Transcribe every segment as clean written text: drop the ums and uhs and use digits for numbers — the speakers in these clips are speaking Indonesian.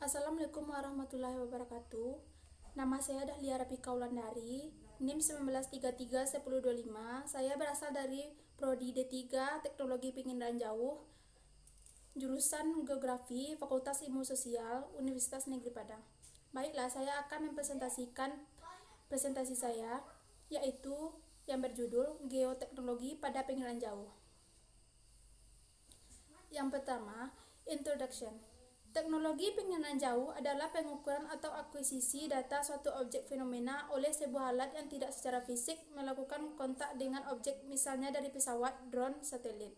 Assalamualaikum warahmatullahi wabarakatuh. Nama saya Dahlia Rafika Wulandari, NIM 19331025. Saya berasal dari Prodi D3 Teknologi Pengindaan Jauh, jurusan Geografi, Fakultas Ilmu Sosial, Universitas Negeri Padang. Baiklah, saya akan mempresentasikan presentasi saya, yaitu yang berjudul Geoteknologi pada Pengindaan Jauh. Yang pertama, Introduction. Teknologi pengindaan jauh adalah pengukuran atau akuisisi data suatu objek fenomena oleh sebuah alat yang tidak secara fisik melakukan kontak dengan objek, misalnya dari pesawat, drone, satelit.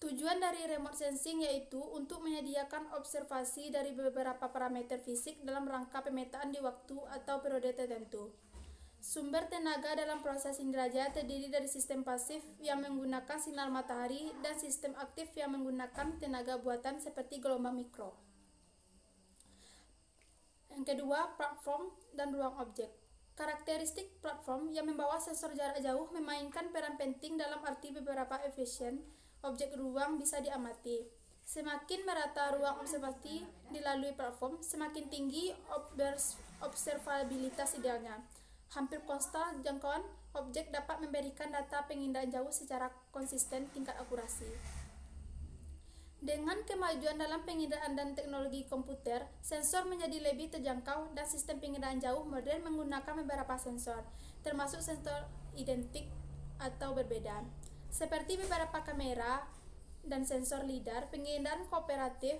Tujuan dari remote sensing yaitu untuk menyediakan observasi dari beberapa parameter fisik dalam rangka pemetaan di waktu atau periode tertentu. Sumber tenaga dalam proses indera terdiri dari sistem pasif yang menggunakan sinar matahari dan sistem aktif yang menggunakan tenaga buatan seperti gelombang mikro. Yang kedua, platform dan ruang objek. Karakteristik platform yang membawa sensor jarak jauh memainkan peran penting dalam arti beberapa efisien objek ruang bisa diamati. Semakin merata ruang observasi dilalui platform, semakin tinggi observabilitas idealnya. Hampir konstan jangkauan objek dapat memberikan data pengindaan jauh secara konsisten tingkat akurasi. Dengan kemajuan dalam pengindaan dan teknologi komputer, sensor menjadi lebih terjangkau dan sistem pengindaan jauh modern menggunakan beberapa sensor, termasuk sensor identik atau berbeda. Seperti beberapa kamera dan sensor lidar, pengindaan kooperatif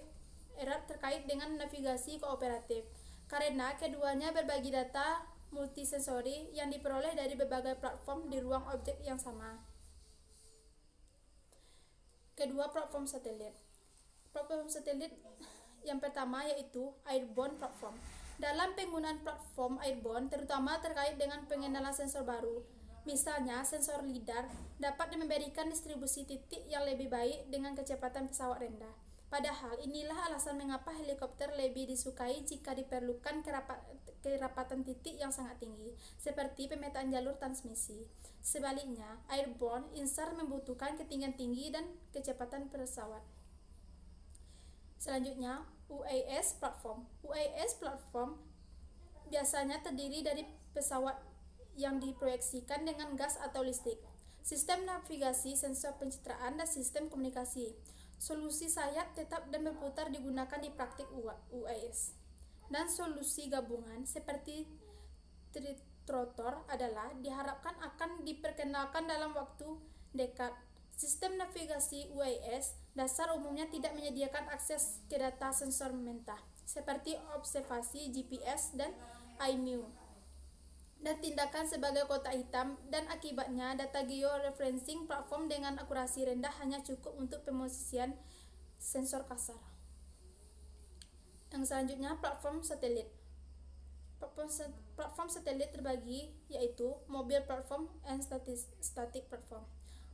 erat terkait dengan navigasi kooperatif, karena keduanya berbagi data multisensori yang diperoleh dari berbagai platform di ruang objek yang sama. Kedua, platform satelit. Platform satelit yang pertama yaitu airborne platform. Dalam penggunaan platform airborne terutama terkait dengan pengenalan sensor baru. Misalnya, sensor lidar dapat memberikan distribusi titik yang lebih baik dengan kecepatan pesawat rendah. Padahal inilah alasan mengapa helikopter lebih disukai jika diperlukan kerapatan titik yang sangat tinggi, seperti pemetaan jalur transmisi. Sebaliknya, airborne INSAR membutuhkan ketinggian tinggi dan kecepatan pesawat. Selanjutnya, UAS platform. UAS platform biasanya terdiri dari pesawat yang diproyeksikan dengan gas atau listrik, sistem navigasi, sensor pencitraan, dan sistem komunikasi. Solusi sayap tetap dan berputar digunakan di praktik UAS. Dan solusi gabungan seperti trirotor adalah diharapkan akan diperkenalkan dalam waktu dekat. Sistem navigasi UAS dasar umumnya tidak menyediakan akses ke data sensor mentah, seperti observasi GPS dan IMU, dan tindakan sebagai kotak hitam, dan akibatnya data georeferencing platform dengan akurasi rendah hanya cukup untuk pemosisian sensor kasar. Yang selanjutnya, platform satelit. Platform satelit terbagi yaitu mobile platform and static platform.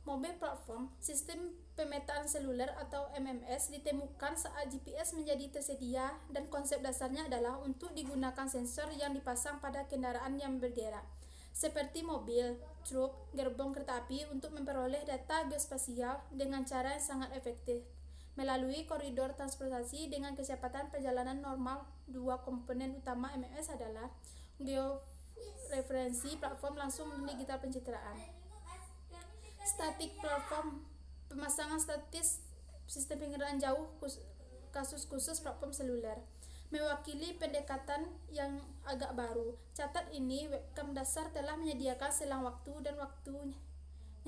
Mobile platform, sistem pemetaan seluler atau MMS, ditemukan saat GPS menjadi tersedia dan konsep dasarnya adalah untuk digunakan sensor yang dipasang pada kendaraan yang bergerak, seperti mobil, truk, gerbong kereta api untuk memperoleh data geospasial dengan cara yang sangat efektif melalui koridor transportasi dengan kecepatan perjalanan normal. Dua komponen utama MMS adalah georeferensi platform langsung dan digital pencitraan. Static platform, pemasangan statis sistem pengiraan jauh kasus khusus platform seluler, mewakili pendekatan yang agak baru. Catat ini, webcam dasar telah menyediakan selang waktu dan waktu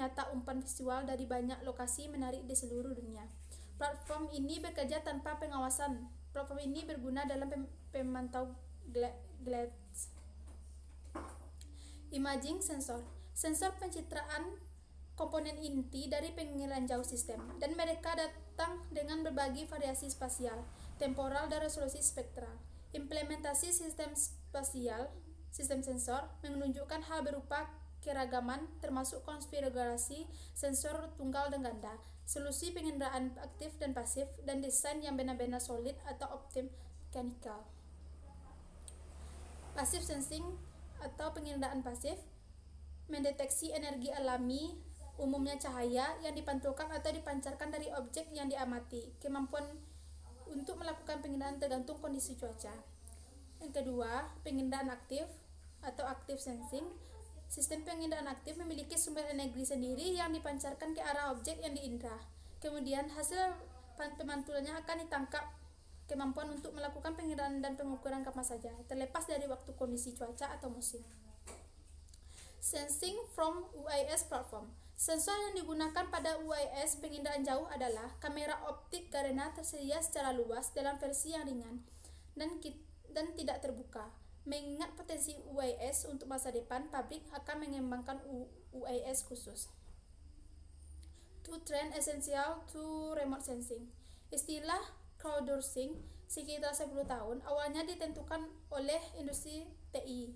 nyata umpan visual dari banyak lokasi menarik di seluruh dunia. Platform ini bekerja tanpa pengawasan. Platform ini berguna dalam pemantau glitch. Imaging sensor. Sensor pencitraan komponen inti dari pengiraan jauh sistem, dan mereka datang dengan berbagai variasi spasial, temporal, dan resolusi spektral. Implementasi sistem spasial, sistem sensor, menunjukkan hal berupa keragaman, termasuk konfigurasi sensor tunggal dan ganda, solusi penginderaan aktif dan pasif, dan desain yang benar-benar solid atau optim mechanical. Passive sensing atau penginderaan pasif mendeteksi energi alami, umumnya cahaya, yang dipantulkan atau dipancarkan dari objek yang diamati. Kemampuan untuk melakukan pengindaan tergantung kondisi cuaca. Yang kedua, pengindaan aktif atau active sensing. Sistem pengindaan aktif memiliki sumber energi sendiri yang dipancarkan ke arah objek yang diindra. Kemudian hasil pemantulannya akan ditangkap. Kemampuan untuk melakukan pengindaan dan pengukuran kapan saja, terlepas dari waktu, kondisi cuaca atau musim. Sensing from UAS platform. Sensor yang digunakan pada UAS pengindaan jauh adalah kamera optik karena tersedia secara luas dalam versi yang ringan dan tidak terbuka. Mengingat potensi UAS untuk masa depan, pabrik akan mengembangkan UAS khusus. Two trend essential to remote sensing. Istilah crowdsourcing sekitar 10 tahun awalnya ditentukan oleh industri TI.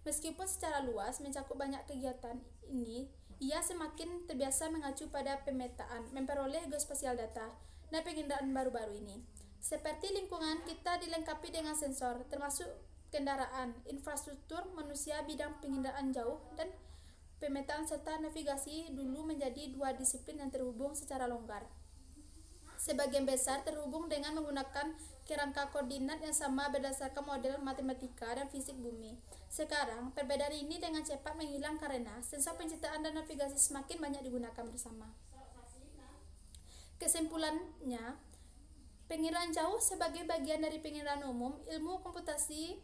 Meskipun secara luas mencakup banyak kegiatan ini, ia semakin terbiasa mengacu pada pemetaan, memperoleh geospasial data, dan pengindaan baru-baru ini. Seperti lingkungan, kita dilengkapi dengan sensor, termasuk kendaraan, infrastruktur manusia, bidang pengindaan jauh, dan pemetaan serta navigasi dulu menjadi dua disiplin yang terhubung secara longgar. Sebagian besar terhubung dengan menggunakan kerangka koordinat yang sama berdasarkan model matematika dan fisik bumi. Sekarang, perbedaan ini dengan cepat menghilang karena sensor pencitraan dan navigasi semakin banyak digunakan bersama. Kesimpulannya, pengiraan jauh sebagai bagian dari pengiraan umum, ilmu komputasi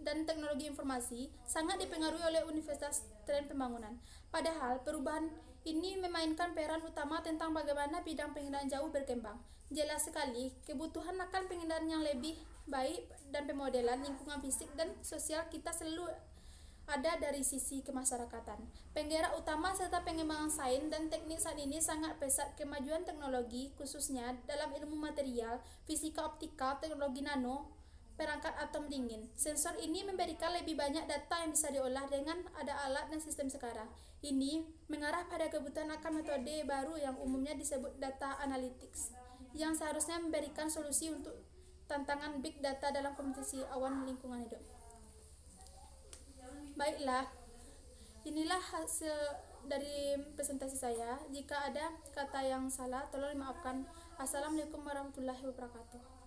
dan teknologi informasi sangat dipengaruhi oleh Universitas Tren Pembangunan. Padahal perubahan ini memainkan peran utama tentang bagaimana bidang pengiraan jauh berkembang. Jelas sekali, kebutuhan akan pengiraan yang lebih baik dan pemodelan lingkungan fisik dan sosial kita selalu ada dari sisi kemasyarakatan. Penggerak utama serta pengembangan sains dan teknik saat ini sangat pesat. Kemajuan teknologi, khususnya dalam ilmu material, fisika optikal, teknologi nano, perangkat atom dingin. Sensor ini memberikan lebih banyak data yang bisa diolah dengan ada alat dan sistem sekarang. Ini mengarah pada kebutuhan akan metode baru yang umumnya disebut data analytics, yang seharusnya memberikan solusi untuk tantangan big data dalam komunikasi awan lingkungan hidup. Baiklah, inilah hasil dari presentasi saya. Jika ada kata yang salah, tolong dimaafkan. Assalamualaikum warahmatullahi wabarakatuh.